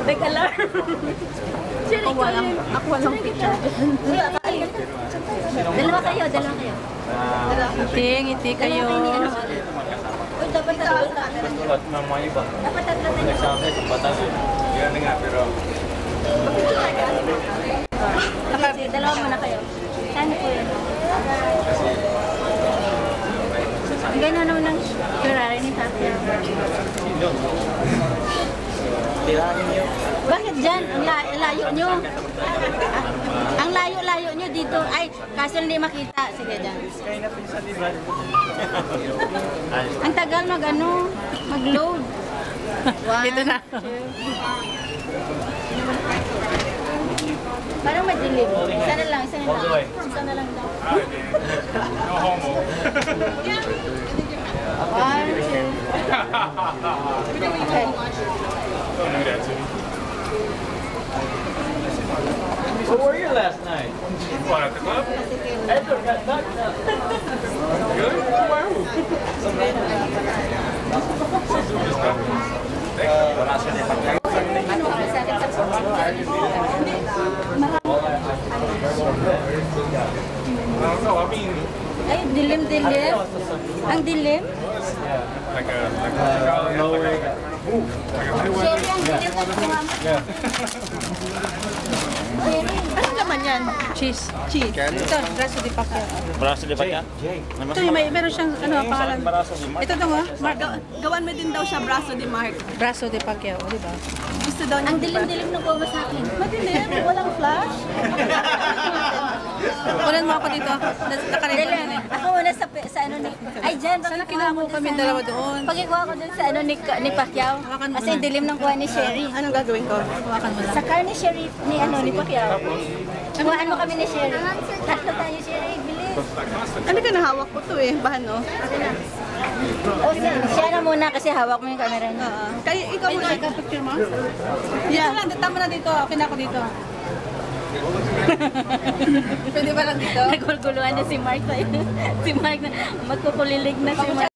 Big alarm. Ako walang picture. Dalawa kayo. Ngiti kayo. Dapat tatlo. Dapat tatlo. Dalawa muna kayo. Saan po yun? Ang ganda naman ng Ferrari ni Tatya. Bakit dyan? Ang layo nyo. Ang layo-layo nyo dito. Ay, kaso hindi makita. Sige dyan. Ang tagal mag-load. Dito na. Parang madilim. Isa na lang daw. No homo. One, two. Okay. Don't do that to me. Where were you last night? What, at the club? Edward got knocked out. Good? Why who? I don't know, I mean... Ay, dilim. Ang dilim? Like a No way. Sherry, ang dilim na Yeah. Ano naman yan? Cheese. Ito, braso di pakya. Braso di pakya? Ito yung meron siyang pangalan. Ito daw Gawan mo din daw siya braso di Mark. Braso di pakya, di ba? Gusto daw niya. Ang dilim-dilim na gawa sa akin. Madilim, walang flash. Kunin mo ako dito. Nakarito Dali, ako muna sa ano ni... Ay, dyan. Sana kinamo kami dalawa doon. Pagkikuha ko dun sa ano ni Pacquiao. Kasi yung dilim ng kuha ni Sherry. Anong gagawin ko? Hawakan mo lang. Sa car ni Sherry, ni Pacquiao. Kuhaan mo kami ni Sherry. Tatlo tayo, Sherry. Bilis. Ano ka nahawak ko to eh? Bahan no? O, siya na muna kasi hawak mo yung camera niya. Kaya ikaw muna. Ikaw picture mo? Yeah. Ito lang, tama na dito. Okay na ako dito. Pwede ba lang dito? Nagulguluhan na si Mark. Si Mark na magkukulilig na si Mark.